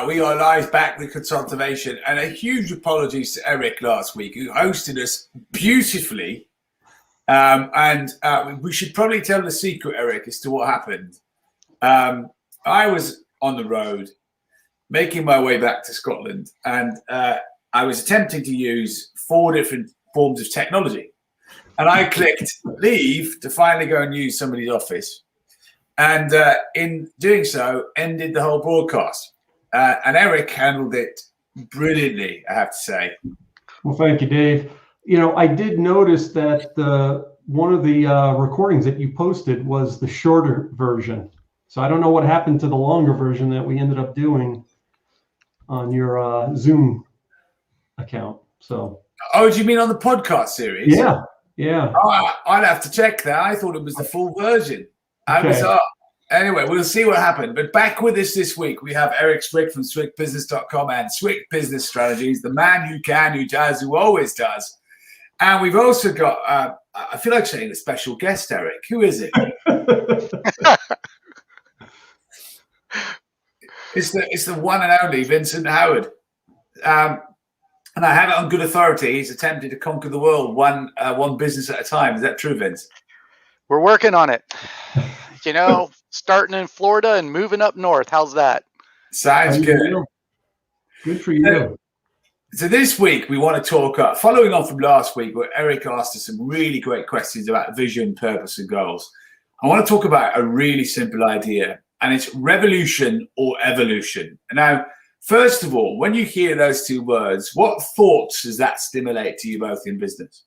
We are live back with Consultervation, and a huge apologies to Eric last week, who hosted us beautifully. We should probably tell the secret, Eric, as to what happened. I was on the road, making my way back to Scotland, and I was attempting to use 4 different forms of technology. And I clicked leave to finally go and use somebody's office. And in doing so, ended the whole broadcast. And Eric handled it brilliantly, I have to say. Well, thank you, Dave. You know, I did notice that one of the recordings that you posted was the shorter version. So I don't know what happened to the longer version that we ended up doing on your Zoom account. So. Oh, do you mean on the podcast series? Yeah, yeah. Oh, I'd have to check that. I thought it was the full version. Okay. Anyway, we'll see what happened. But back with us this week, we have Eric Swick from SwickBusiness.com and Swick Business Strategies, the man who can, who does, who always does. And we've also got, I feel like saying a special guest, Eric. Who is it? It's the one and only Vincent Howard. And I have it on good authority. He's attempted to conquer the world one business at a time. Is that true, Vince? We're working on it. You know, starting in Florida and moving up north. How's that? Sounds good. Good for you. So this week we want to talk, following on from last week where Eric asked us some really great questions about vision, purpose and goals. I want to talk about a really simple idea, and it's revolution or evolution. Now, first of all, when you hear those 2 words, what thoughts does that stimulate to you both in business?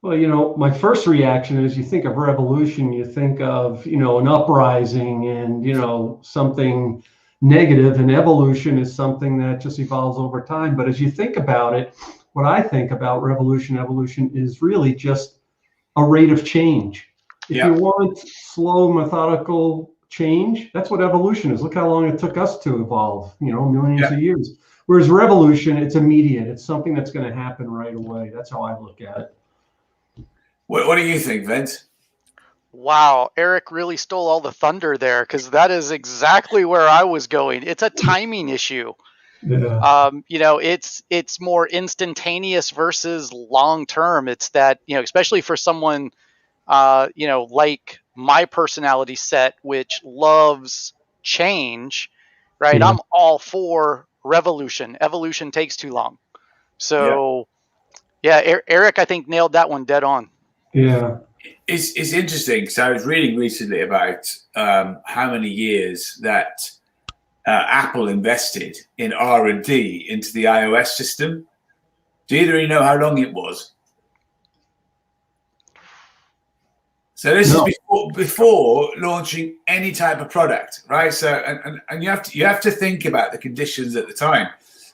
Well, you know, my first reaction is you think of revolution, you think of, you know, an uprising and, you know, something negative, and evolution is something that just evolves over time. But as you think about it, what I think about evolution is really just a rate of change. If you want slow, methodical change, that's what evolution is. Look how long it took us to evolve, you know, millions of years. Whereas revolution, it's immediate. It's something that's going to happen right away. That's how I look at it. What do you think, Vince? Wow, Eric really stole all the thunder there, because that is exactly where I was going. It's a timing issue. Yeah. You know, it's more instantaneous versus long term. It's that, you know, especially for someone, you know, like my personality set, which loves change, right? Yeah. I'm all for revolution. Evolution takes too long. So, yeah, Eric, I think nailed that one dead on. Yeah. It's interesting. So I was reading recently about how many years that Apple invested in R&D into the iOS system. Do either of you know how long it was? So this is before launching any type of product, right? So and you have to think about the conditions at the time.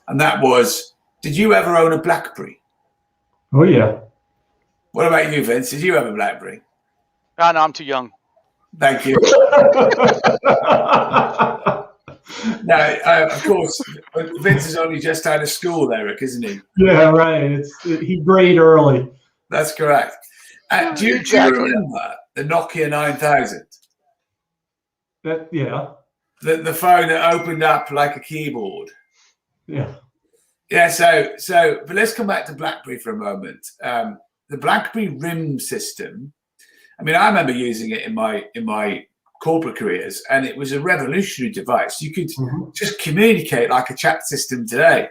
And that was, did you ever own a BlackBerry? Oh yeah. What about you, Vince? Did you have a BlackBerry? No, I'm too young. Thank you. Now, of course, Vince is only just out of school, Eric, isn't he? Yeah, right. He grayed early. That's correct. Do you remember the Nokia 9000? Yeah. The phone that opened up like a keyboard. Yeah. Yeah. So, but let's come back to BlackBerry for a moment. The BlackBerry RIM system. I mean, I remember using it in my corporate careers, and it was a revolutionary device. You could just communicate like a chat system today.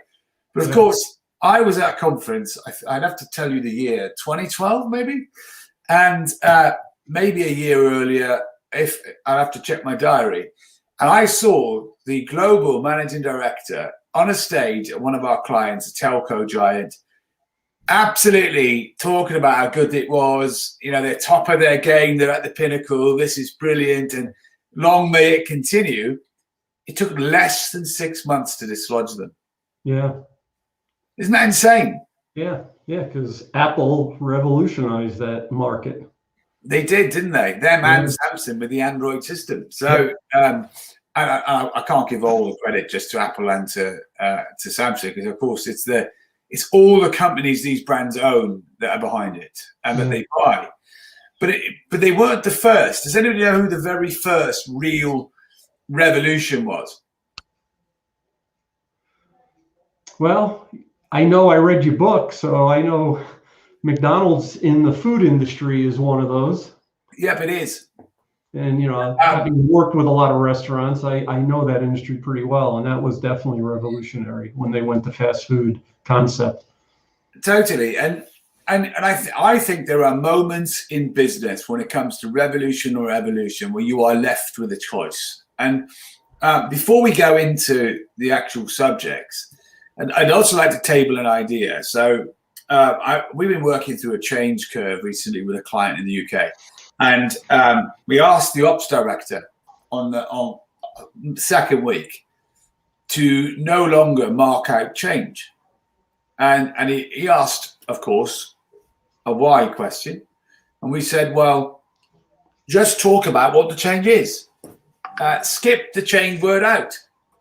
But of course, I was at a conference. I'd have to tell you the year, 2012 maybe, and maybe a year earlier. If I'd have to check my diary, and I saw the global managing director on a stage at one of our clients, a telco giant, absolutely talking about how good it was. You know, they're top of their game. They're at the pinnacle. This is brilliant. And long may it continue. It took less than 6 months to dislodge them. Yeah. Isn't that insane? Yeah. Yeah. Because Apple revolutionized that market. They did, didn't they? Them and Samsung with the Android system. So I can't give all the credit just to Apple and to Samsung, because of course it's all the companies these brands own that are behind it and that they buy. But they weren't the first. Does anybody know who the very first real revolution was? Well, I know I read your book, so I know McDonald's in the food industry is one of those. Yep, it is. And, having worked with a lot of restaurants, I know that industry pretty well. And that was definitely revolutionary when they went to fast food concept. Totally. And I think there are moments in business when it comes to revolution or evolution where you are left with a choice. And before we go into the actual subjects, and I'd also like to table an idea. So we've been working through a change curve recently with a client in the UK. And we asked the ops director on the second week to no longer mark out change. And he asked, of course, a why question. And we said, well, just talk about what the change is. Skip the change word out,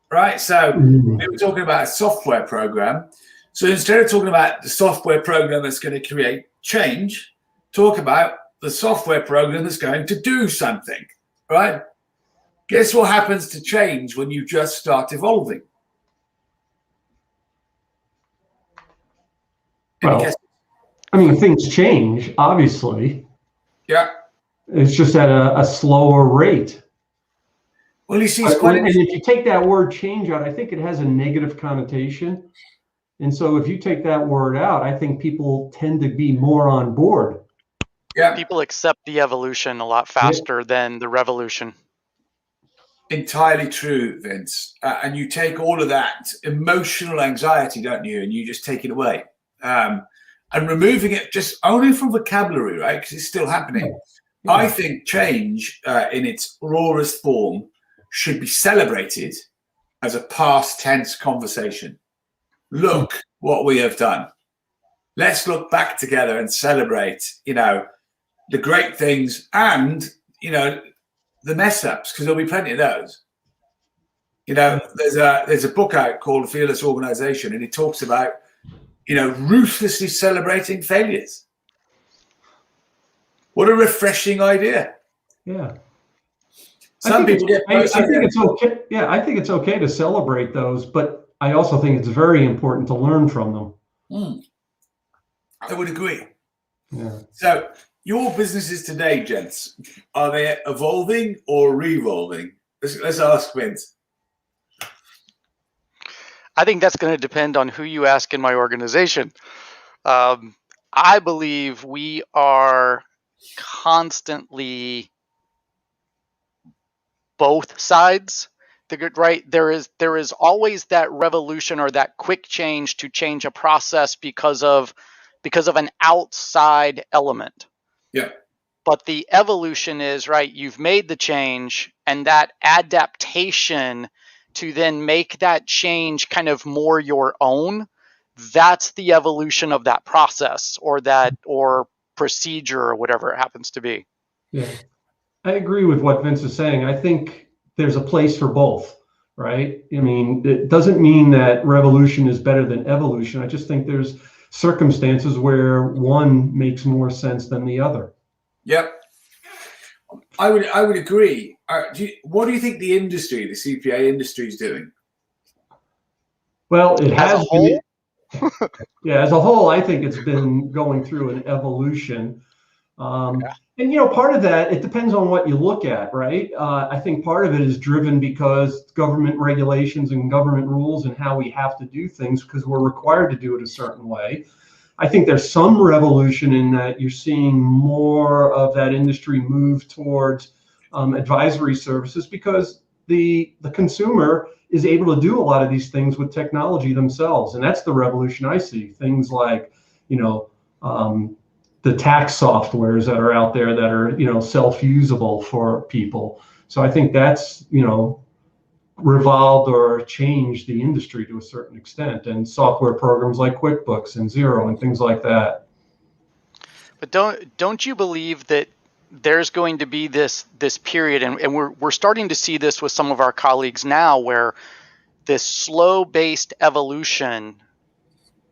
right? So we were talking about a software program. So instead of talking about the software program that's going to create change, talk about the software program that's going to do something, right? Guess what happens to change when you just start evolving? Well, I mean, things change, obviously. Yeah. It's just at a slower rate. Well, you see, and if you take that word change out, I think it has a negative connotation. And so if you take that word out, I think people tend to be more on board. Yeah. People accept the evolution a lot faster than the revolution. Entirely true, Vince. And you take all of that emotional anxiety, don't you? And you just take it away. And removing it just only from vocabulary, right? Because it's still happening. Yeah. I think change in its rawest form should be celebrated as a past tense conversation. Look what we have done. Let's look back together and celebrate, the great things and, the mess ups, because there'll be plenty of those. There's a book out called Fearless Organization, and it talks about, ruthlessly celebrating failures. What a refreshing idea. Yeah. Some people get. I think it's okay. Yeah, I think it's okay to celebrate those, but I also think it's very important to learn from them. I would agree. Yeah. So your businesses today, gents, are they evolving or revolving? Let's ask Vince. I think that's going to depend on who you ask in my organization. I believe we are constantly both sides. Right? There is always that revolution or that quick change to change a process because of an outside element. Yeah. But the evolution is, right, you've made the change, and that adaptation to then make that change kind of more your own, that's the evolution of that process or procedure or whatever it happens to be. Yeah, I agree with what Vince is saying. I think there's a place for both, right? I mean, it doesn't mean that revolution is better than evolution. I just think there's circumstances where one makes more sense than the other. Yep. I would agree. What do you think the industry, the CPA industry, is doing? Well, it has as a whole. Yeah, as a whole, I think it's been going through an evolution. And, part of that, it depends on what you look at, right? I think part of it is driven because government regulations and government rules and how we have to do things because we're required to do it a certain way. I think there's some revolution in that you're seeing more of that industry move towards advisory services because the consumer is able to do a lot of these things with technology themselves. And that's the revolution I see. Things like, the tax softwares that are out there that are, self-usable for people. So I think that's, revolved or changed the industry to a certain extent, and software programs like QuickBooks and Xero and things like that. But don't you believe that there's going to be this period, and we're starting to see this with some of our colleagues now, where this slow-based evolution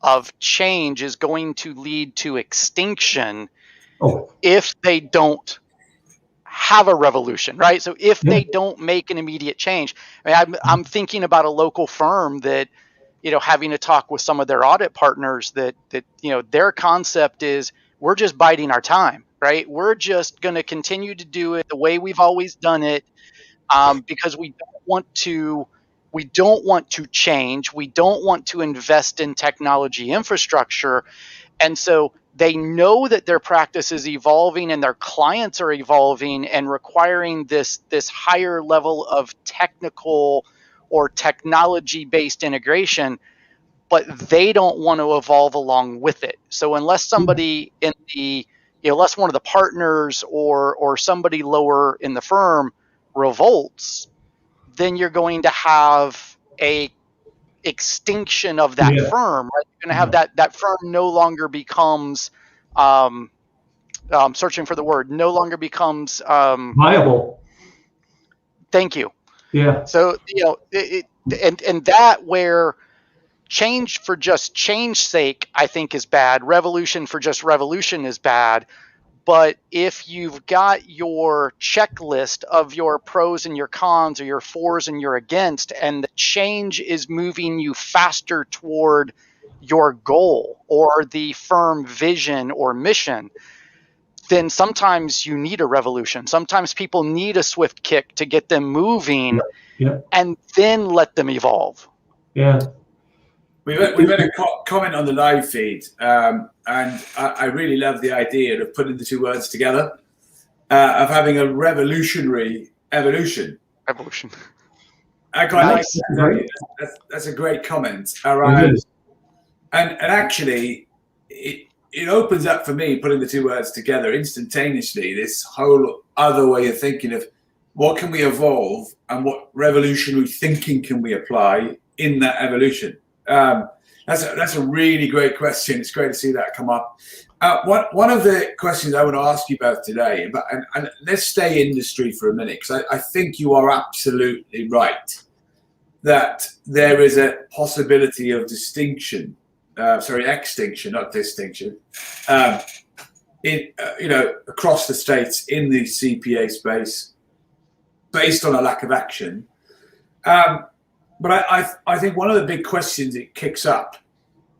of change is going to lead to extinction if they don't have a revolution, right? So if they don't make an immediate change, I'm thinking about a local firm that, having to talk with some of their audit partners that their concept is, we're just biding our time, right? We're just going to continue to do it the way we've always done it, because we don't want to change. We don't want to invest in technology infrastructure. And so they know that their practice is evolving and their clients are evolving and requiring this higher level of technical or technology-based integration, but they don't want to evolve along with it. So unless somebody unless one of the partners or somebody lower in the firm revolts, then you're going to have a extinction of that firm, right? You're going to have that firm no longer becomes searching for the word, no longer becomes viable. Thank you. Yeah. So and that where change for just change sake, I think, is bad. Revolution for just revolution is bad. But if you've got your checklist of your pros and your cons, or your fors and your against, and the change is moving you faster toward your goal or the firm vision or mission, then sometimes you need a revolution. Sometimes people need a swift kick to get them moving, and then let them evolve. Yeah. We've had a comment on the live feed, and I really love the idea of putting the two words together, of having a revolutionary evolution. Evolution. I quite like that. That's a great comment around, and actually, it opens up for me, putting the two words together instantaneously, this whole other way of thinking of what can we evolve and what revolutionary thinking can we apply in that evolution. That's a really great question. It's great to see that come up. One of the questions I want to ask you both today, and let's stay industry for a minute, because I think you are absolutely right that there is a possibility of extinction, not distinction, across the states in the CPA space, based on a lack of action. But I think one of the big questions it kicks up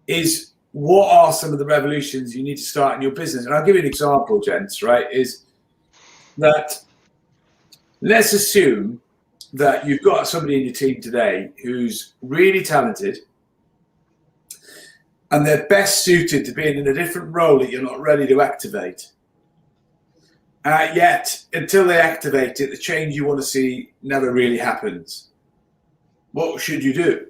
is, what are some of the revolutions you need to start in your business? And I'll give you an example, gents, right? Is that, let's assume that you've got somebody in your team today who's really talented and they're best suited to being in a different role that you're not ready to activate. Yet, until they activate it, the change you want to see never really happens. What should you do?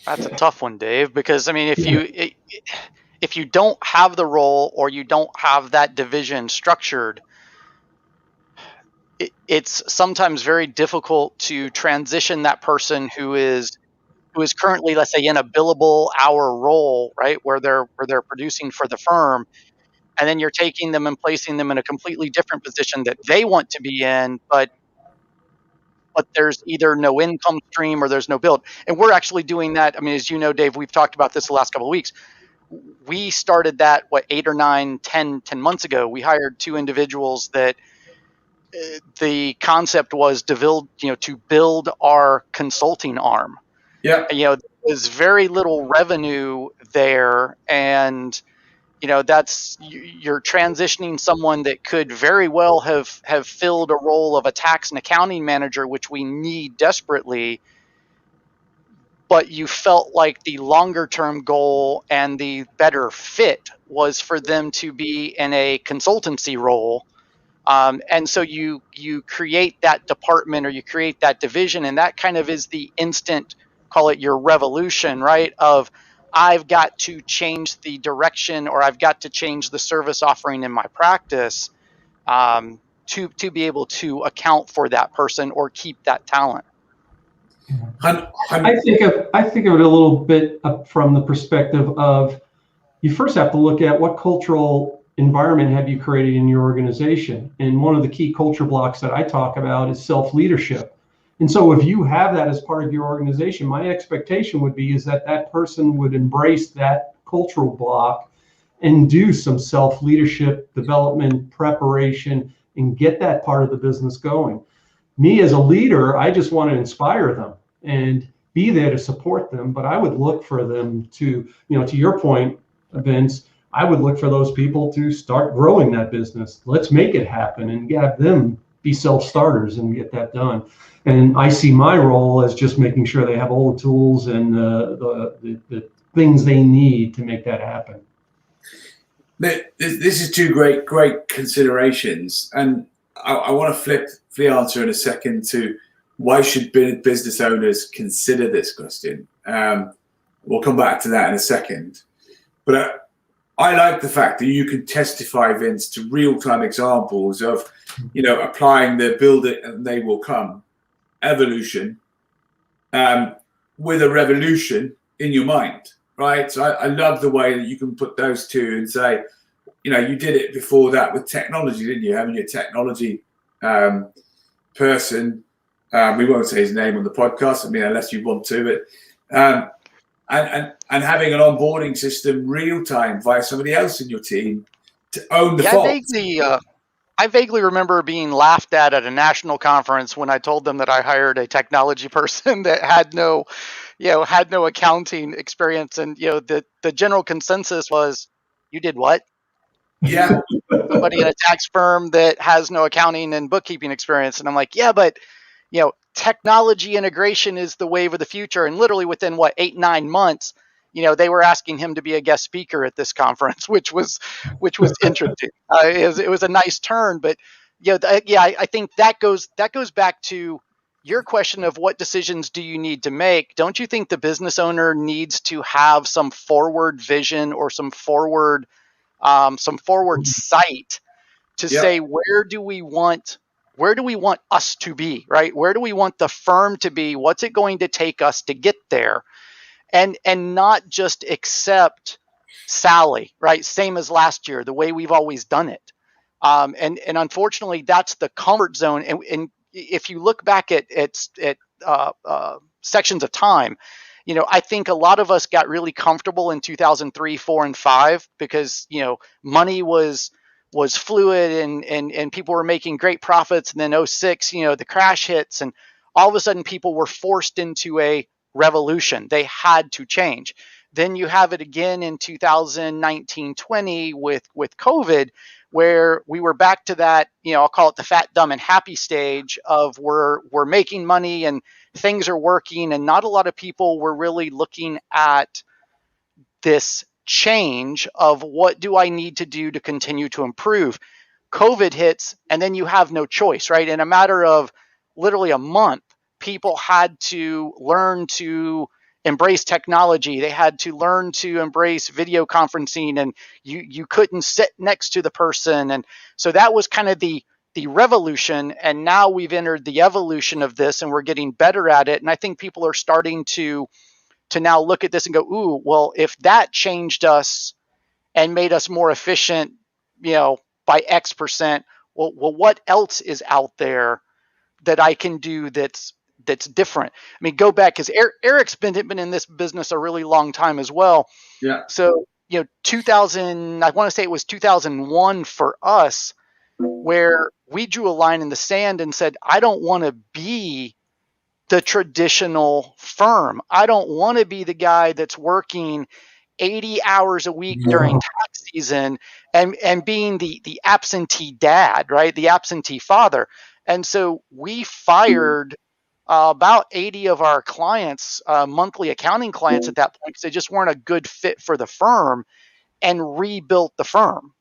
That's a tough one, Dave, because I mean, if you don't have the role, or you don't have that division structured, it's sometimes very difficult to transition that person who is currently, let's say, in a billable hour role, right, where they're producing for the firm, and then you're taking them and placing them in a completely different position that they want to be in, but there's either no income stream or there's no build. And we're actually doing that. I mean, as you know, Dave, we've talked about this the last couple of weeks. We started that, 8 or 9, 10 months ago. We hired 2 individuals that the concept was to build our consulting arm. Yeah. There's very little revenue there, and that's, you're transitioning someone that could very well have filled a role of a tax and accounting manager, which we need desperately, but you felt like the longer term goal and the better fit was for them to be in a consultancy role. And so you create that department, or you create that division, and that kind of is the instant, call it your revolution, right? Of, I've got to change the direction, or I've got to change the service offering in my practice to be able to account for that person or keep that talent. I think of it a little bit from the perspective of, you first have to look at what cultural environment have you created in your organization. And one of the key culture blocks that I talk about is self-leadership. And so if you have that as part of your organization, my expectation would be is that person would embrace that cultural block and do some self-leadership development preparation and get that part of the business going. Me as a leader, I just want to inspire them and be there to support them, but I would look for them to, to your point, Vince, I would look for those people to start growing that business. Let's make it happen and have them be self-starters and get that done. And I see my role as just making sure they have all the tools and the things they need to make that happen. This is two great considerations, and I want to flip the answer in a second to why should business owners consider this question. We'll come back to that in a second, but I like the fact that you can testify, Vince, to real-time examples of, applying the build it and they will come evolution with a revolution in your mind, right? So I love the way that you can put those two and say, you did it before that with technology, didn't you? Having your technology person, we won't say his name on the podcast, unless you want to, but and having an onboarding system real time via somebody else in your team to own the fault. I vaguely remember being laughed at a national conference when I told them that I hired a technology person that had no accounting experience, and the general consensus was, "You did what?" Yeah. Somebody in a tax firm that has no accounting and bookkeeping experience, and I'm like, yeah, but technology integration is the wave of the future. And literally within 8-9 months, they were asking him to be a guest speaker at this conference, which was interesting. It was a nice turn, but I think that goes back to your question of what decisions do you need to make. Don't you think the business owner needs to have some forward vision or some forward sight to say, where do we want us to be, right? Where do we want the firm to be? What's it going to take us to get there? And not just accept Sally, right? Same as last year, the way we've always done it. And unfortunately, that's the comfort zone. And if you look back at sections of time, I think a lot of us got really comfortable in 2003, 4, and 5 because money was fluid and people were making great profits. And then 2006, the crash hits, and all of a sudden people were forced into a revolution. They had to change. Then you have it again in 2019, 20 with COVID, where we were back to that, I'll call it the fat, dumb, and happy stage of we're making money and things are working, and not a lot of people were really looking at this change of what do I need to do to continue to improve. COVID hits, and then you have no choice, right? In a matter of literally a month, people had to learn to embrace technology. They had to learn to embrace video conferencing, and you couldn't sit next to the person. And so that was kind of the revolution. And now we've entered the evolution of this, and we're getting better at it. And I think people are starting to now look at this and go, ooh, well, if that changed us and made us more efficient, by X percent, well, what else is out there that I can do that's different? I mean, go back, because Eric's been in this business a really long time as well. Yeah. So, 2000, I want to say it was 2001 for us, where we drew a line in the sand and said, I don't want to be the traditional firm. I don't want to be the guy that's working 80 hours a week during tax season and being the absentee dad, right? The absentee father. And so we fired about 80 of our clients, monthly accounting clients at that point, because they just weren't a good fit for the firm, and rebuilt the firm.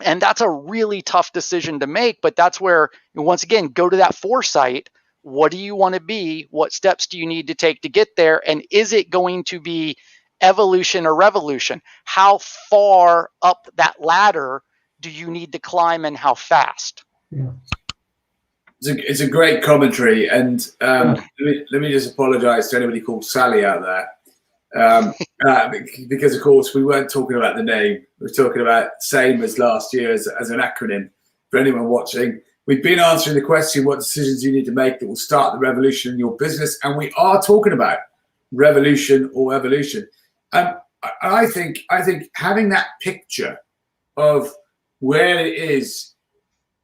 And that's a really tough decision to make, but that's where, once again, go to that foresight. What do you want to be? What steps do you need to take to get there? And is it going to be evolution or revolution? How far up that ladder do you need to climb, and how fast? Yeah. It's a great commentary, and let me just apologize to anybody called Sally out there, because of course we weren't talking about the name. We were talking about same as last year as an acronym. For anyone watching, we've been answering the question, what decisions you need to make that will start the revolution in your business, and we are talking about revolution or evolution. I think having that picture of where it is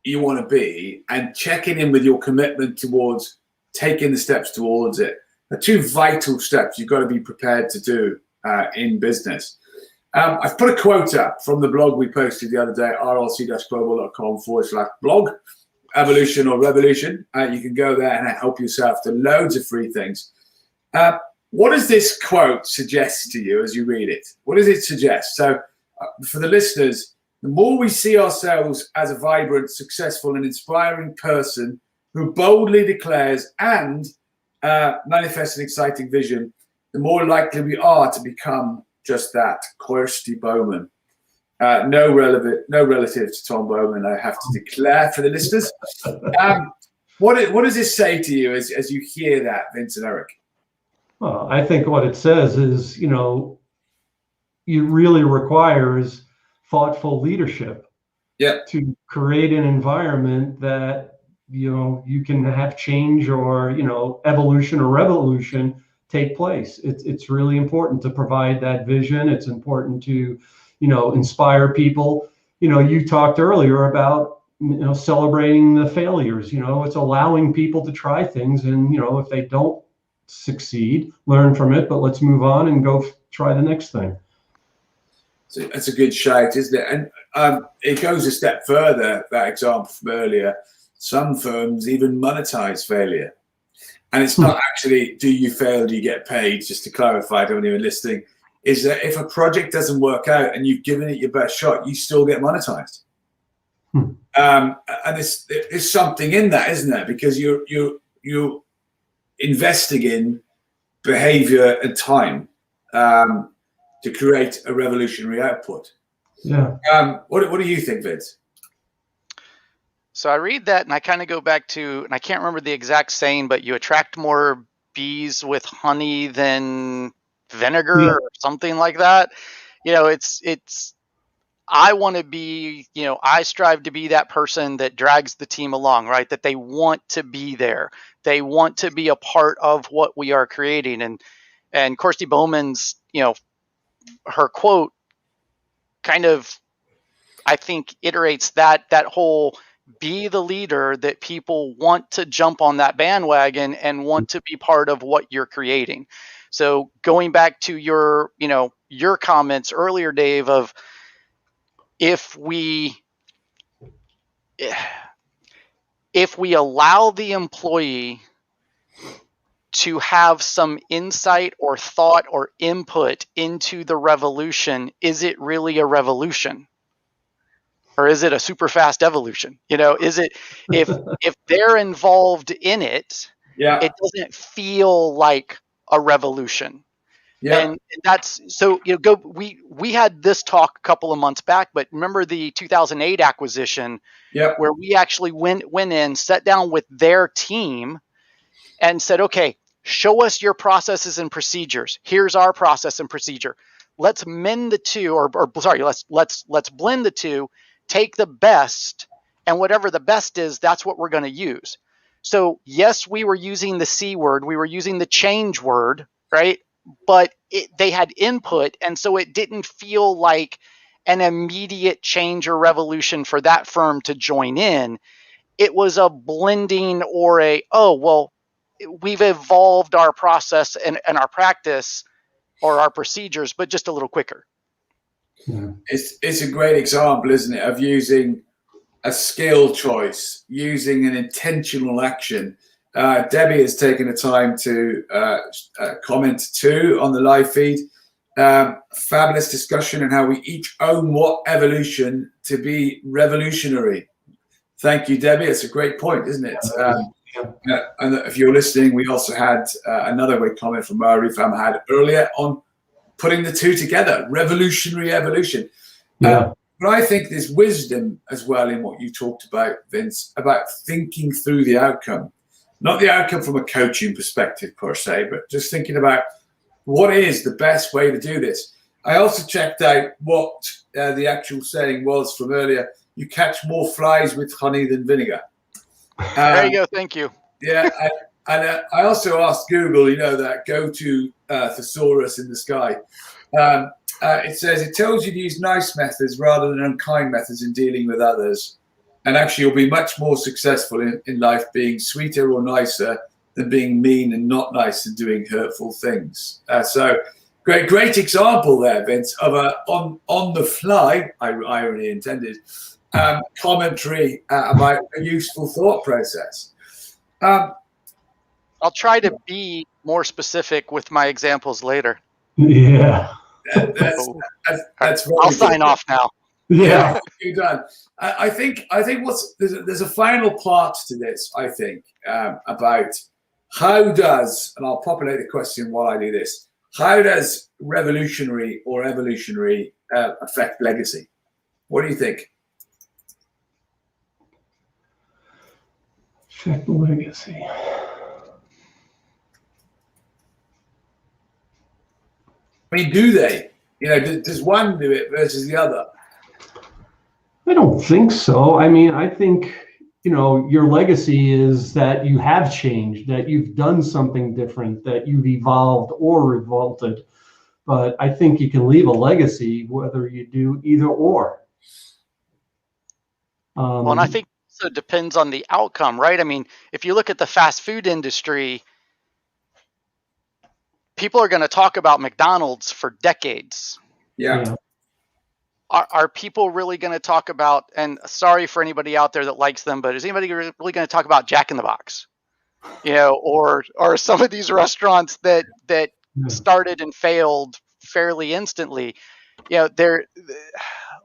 you want to be and checking in with your commitment towards taking the steps towards it are two vital steps you've got to be prepared to do in business. I've put a quote up from the blog we posted the other day, rlc-global.com/blog, evolution or revolution. You can go there and help yourself to loads of free things. What does this quote suggest to you as you read it? What does it suggest? So for the listeners, the more we see ourselves as a vibrant, successful and inspiring person who boldly declares and manifests an exciting vision, the more likely we are to become just that, Kirsty Bowman. No relative to Tom Bowman, I have to declare for the listeners. What does this say to you as you hear that, Vince and Eric? Well, I think what it says is, it really requires thoughtful leadership to create an environment that, you can have change or, evolution or revolution take place. It's really important to provide that vision. It's important to, inspire people. You talked earlier about, celebrating the failures. It's allowing people to try things, and, if they don't succeed, learn from it, but let's move on and go try the next thing. So that's a good shout, isn't it? And it goes a step further, that example from earlier. Some firms even monetize failure. And it's not actually, do you fail, do you get paid? Just to clarify to anyone listening, is that if a project doesn't work out and you've given it your best shot, you still get monetized. And there's something in that, isn't there? Because you're investing in behavior and time to create a revolutionary output. Yeah. What do you think, Vince? So I read that and I kind of go back to, and I can't remember the exact saying, but you attract more bees with honey than vinegar or something like that. I want to be, I strive to be that person that drags the team along, right? That they want to be there. They want to be a part of what we are creating. And Kirsty Bowman's, her quote kind of, I think, iterates that whole be the leader that people want to jump on that bandwagon and want to be part of what you're creating. So going back to your comments earlier, Dave, of if we allow the employee to have some insight or thought or input into the revolution, is it really a revolution? Or is it a super fast evolution? Is it, if they're involved in it, it doesn't feel like a revolution. And that's so, we had this talk a couple of months back, but remember the 2008 acquisition where we actually went in, sat down with their team and said, okay, show us your processes and procedures. Here's our process and procedure. Let's mend the two, let's blend the two. Take the best, and whatever the best is, that's what we're going to use. So yes, we were using the C word, we were using the change word, right? But they had input, and so it didn't feel like an immediate change or revolution for that firm to join in. It was a blending or we've evolved our process and our practice or our procedures, but just a little quicker. Yeah. It's a great example, isn't it, of using a skill choice, using an intentional action. Debbie has taken the time to comment too on the live feed. Fabulous discussion on how we each own what evolution to be revolutionary. Thank you, Debbie. It's a great point, isn't it? And if you're listening, we also had another great comment from Murray Fam earlier on putting the two together, revolutionary evolution. But I think there's wisdom as well in what you talked about, Vince, about thinking through the outcome. Not the outcome from a coaching perspective per se, but just thinking about what is the best way to do this. I also checked out what the actual saying was from earlier. You catch more flies with honey than vinegar. There you go. Thank you. Yeah. And I also asked Google, that go-to thesaurus in the sky. it says it tells you to use nice methods rather than unkind methods in dealing with others. And actually, you'll be much more successful in life being sweeter or nicer than being mean and not nice and doing hurtful things. So great example there, Vince, of a on the fly, irony intended, commentary about a useful thought process. I'll try to be more specific with my examples later. Yeah. That's very I'll good. sign off now. Yeah. You're done. I think there's a final part to this. I think about how does, and I'll populate the question while I do this. How does revolutionary or evolutionary affect legacy? What do you think? Affect legacy. I mean, do they? You know, does one do it versus the other? I don't think so. I mean, I think, you know, your legacy is that you have changed, that you've done something different, that you've evolved or revolted. But I think you can leave a legacy whether you do either or. Well, and I think it also depends on the outcome, right? I mean, if you look at the fast food industry, people are going to talk about McDonald's for decades. Yeah. Are people really going to talk about, and sorry for anybody out there that likes them, but is anybody really going to talk about Jack in the Box? You know, or some of these restaurants that started and failed fairly instantly. You know,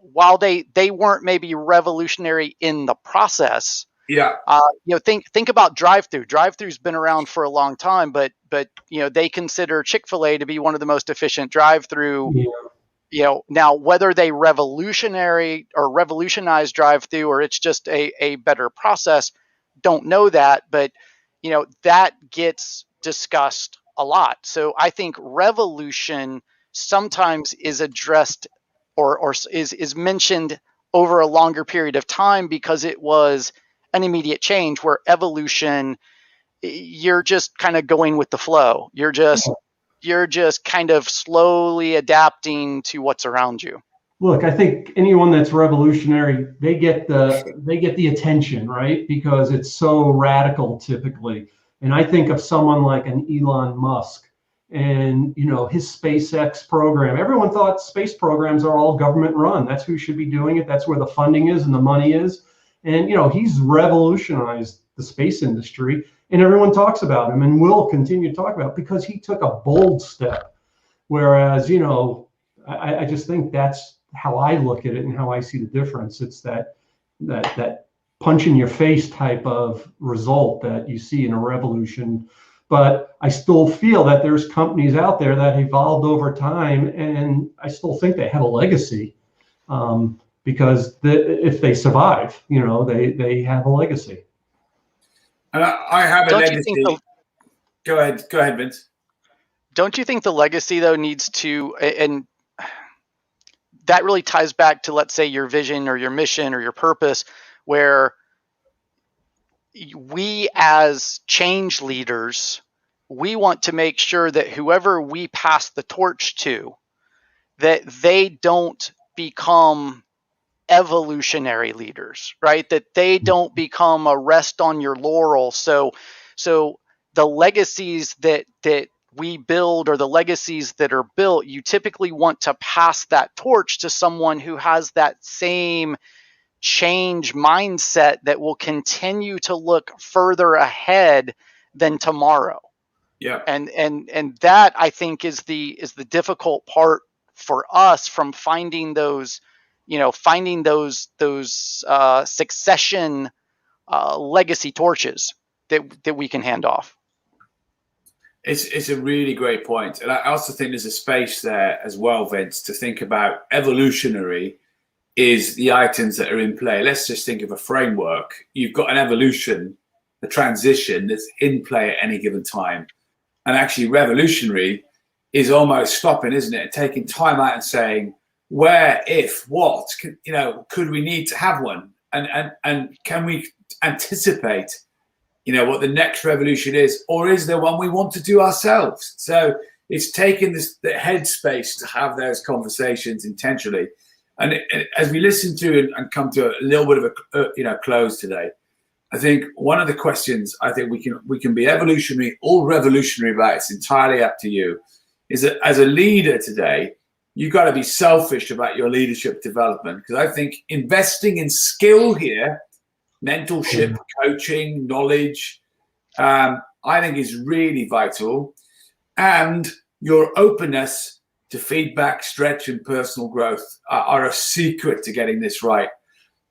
while they weren't maybe revolutionary in the process. Yeah. You know, think about drive-through. Drive-through's been around for a long time, but you know, they consider Chick-fil-A to be one of the most efficient drive-through. Yeah. You know, now whether they revolutionize drive-through or it's just a better process, don't know that, but you know, that gets discussed a lot. So I think revolution sometimes is addressed or is mentioned over a longer period of time because it was an immediate change, where evolution, you're just kind of going with the flow. You're just kind of slowly adapting to what's around you. Look, I think anyone that's revolutionary, they get the attention, right? Because it's so radical typically. And I think of someone like an Elon Musk and, you know, his SpaceX program. Everyone thought space programs are all government run. That's who should be doing it. That's where the funding is and the money is. And, you know, he's revolutionized the space industry, and everyone talks about him and will continue to talk about it because he took a bold step. Whereas, you know, I just think that's how I look at it and how I see the difference. It's that punch in your face type of result that you see in a revolution. But I still feel that there's companies out there that evolved over time, and I still think they have a legacy. Because if they survive, you know, they have a legacy. And I have a legacy. Go ahead, Vince. Don't you think the legacy, though, needs to, and that really ties back to, let's say, your vision or your mission or your purpose, where we as change leaders, we want to make sure that whoever we pass the torch to, that they don't become evolutionary leaders, right? That they don't become a rest on your laurel. So the legacies that we build or the legacies that are built, you typically want to pass that torch to someone who has that same change mindset that will continue to look further ahead than tomorrow. Yeah. And that, I think, is the difficult part for us from finding those succession legacy torches that we can hand off. It's a really great point. And I also think there's a space there as well, Vince, to think about evolutionary is the items that are in play. Let's just think of a framework. You've got an evolution, a transition that's in play at any given time. And actually revolutionary is almost stopping, isn't it? Taking time out and saying, where, if, what, you know, could we need to have one? And can we anticipate, you know, what the next revolution is, or is there one we want to do ourselves? So it's taken the headspace to have those conversations intentionally. And as we listen to and come to a little bit of a close today, I think one of the questions I think we can be evolutionary or revolutionary about, it's entirely up to you, is that as a leader today, you've got to be selfish about your leadership development. Because I think investing in skill here, mentorship, coaching, knowledge, I think is really vital. And your openness to feedback, stretch, and personal growth are a secret to getting this right.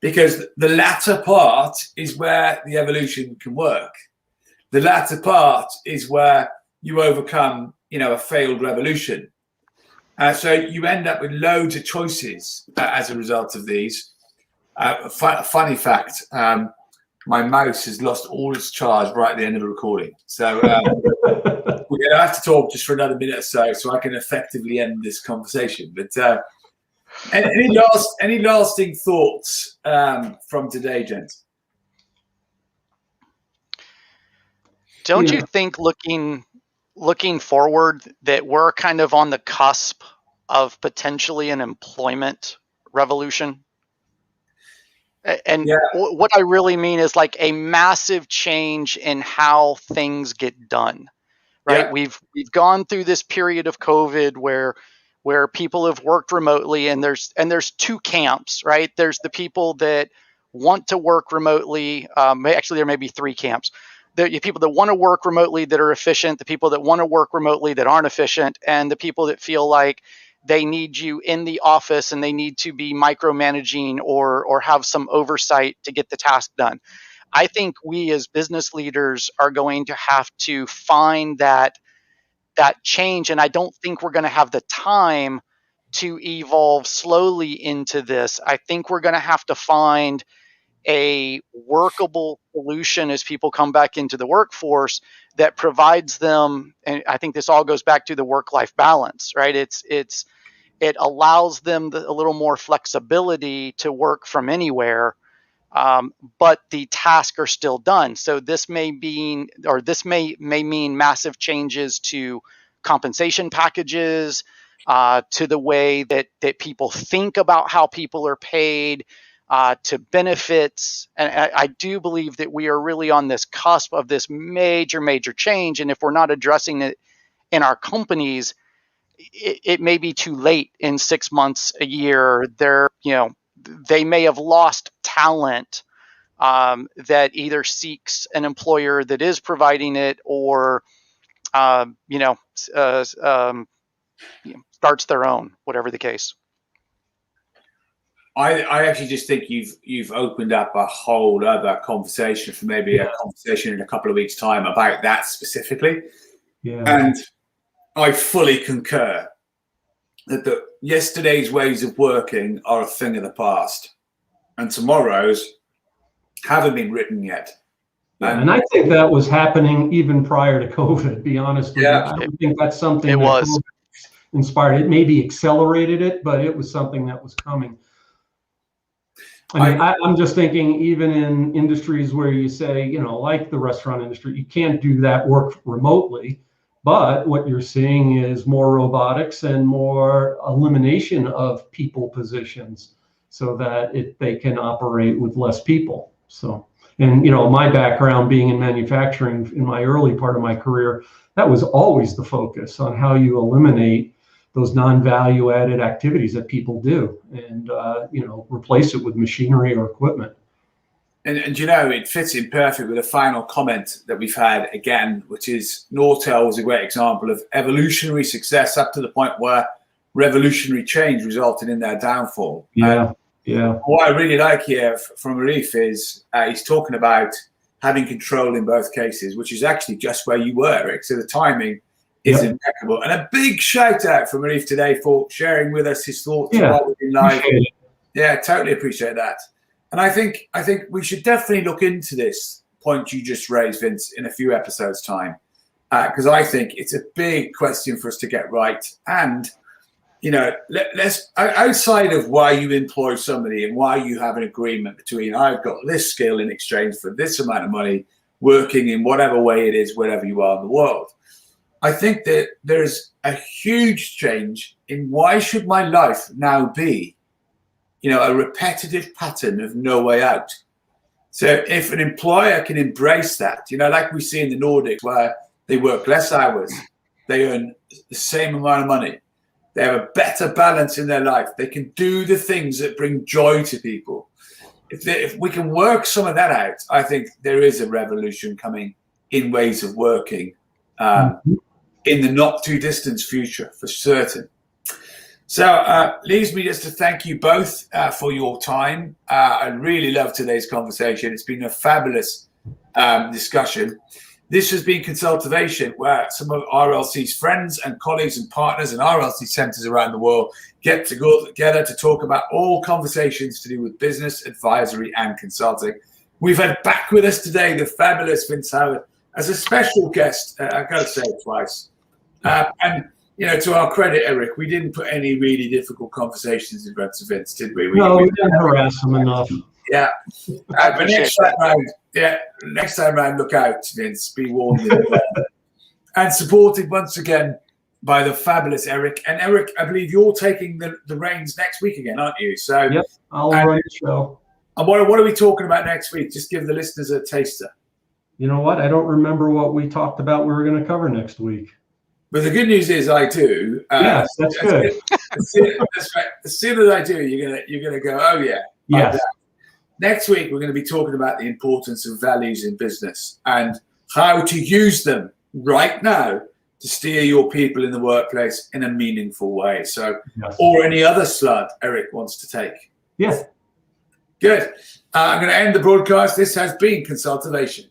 Because the latter part is where the evolution can work. The latter part is where you overcome, a failed revolution. So you end up with loads of choices as a result of these. Funny fact, my mouse has lost all its charge right at the end of the recording. So we're going to have to talk just for another minute or so I can effectively end this conversation. But any lasting thoughts from today, gents? Don't you think looking forward that we're kind of on the cusp of potentially an employment revolution? And what I really mean is like a massive change in how things get done, right? Yeah. We've gone through this period of COVID where people have worked remotely, and there's two camps, right? There's the people that want to work remotely. Actually, there may be three camps. The people that want to work remotely that are efficient, the people that want to work remotely that aren't efficient, and the people that feel like they need you in the office and they need to be micromanaging or have some oversight to get the task done. I think we as business leaders are going to have to find that change, and I don't think we're going to have the time to evolve slowly into this. I think we're going to have to find a workable solution as people come back into the workforce that provides them, and I think this all goes back to the work-life balance, right? It allows them a little more flexibility to work from anywhere, but the tasks are still done. So this may mean massive changes to compensation packages, to the way that people think about how people are paid, to benefits. And I do believe that we are really on this cusp of this major, major change. And if we're not addressing it in our companies, it may be too late in 6 months, a year. They may have lost talent that either seeks an employer that is providing it or, starts their own, whatever the case. I actually just think you've opened up a whole other conversation for maybe a conversation in a couple of weeks' time about that specifically. Yeah. And I fully concur that yesterday's ways of working are a thing of the past, and tomorrow's haven't been written yet. And I think that was happening even prior to COVID, to be honest with you. I don't think that's something that was inspired. It maybe accelerated it, but it was something that was coming. I mean, I'm just thinking even in industries where you say, like the restaurant industry, you can't do that work remotely. But what you're seeing is more robotics and more elimination of people positions so that they can operate with less people. So, and my background being in manufacturing in my early part of my career, that was always the focus on how you eliminate those non-value added activities that people do and, replace it with machinery or equipment. And it fits in perfect with a final comment that we've had again, which is Nortel was a great example of evolutionary success up to the point where revolutionary change resulted in their downfall. Yeah. What I really like here from Arif is he's talking about having control in both cases, which is actually just where you were, Eric. So the timing is impeccable. And a big shout out from Arif today for sharing with us his thoughts while we've been live. Yeah, totally appreciate that. And I think we should definitely look into this point you just raised, Vince, in a few episodes' time, because I think it's a big question for us to get right. And let's outside of why you employ somebody and why you have an agreement between I've got this skill in exchange for this amount of money, working in whatever way it is, wherever you are in the world. I think that there's a huge change in why should my life now be, a repetitive pattern of no way out. So if an employer can embrace that, like we see in the Nordics, where they work less hours, they earn the same amount of money, they have a better balance in their life, they can do the things that bring joy to people. If we can work some of that out, I think there is a revolution coming in ways of working in the not too distant future, for certain. So leaves me just to thank you both for your time. I really loved today's conversation. It's been a fabulous discussion. This has been Consultervation, where some of RLC's friends and colleagues and partners and RLC centres around the world get to go together to talk about all conversations to do with business, advisory and consulting. We've had back with us today the fabulous Vince Howard as a special guest. I've got to say it twice. And to our credit, Eric, we didn't put any really difficult conversations in front of Vince, did we? No, we didn't harass him enough. Yeah. But next time round, look out, Vince. Be warned. And supported once again by the fabulous Eric. And Eric, I believe you're taking the reins next week again, aren't you? So yep, I'll run the show. And what are we talking about next week? Just give the listeners a taster. You know what? I don't remember what we talked about we were going to cover next week. But the good news is I do. Yes, that's good. As soon as I do, you're gonna go, oh yeah. Yes. Next week we're going to be talking about the importance of values in business and how to use them right now to steer your people in the workplace in a meaningful way. So, yes. Or any other slot Eric wants to take. Yes. Good. I'm going to end the broadcast. This has been Consultervation.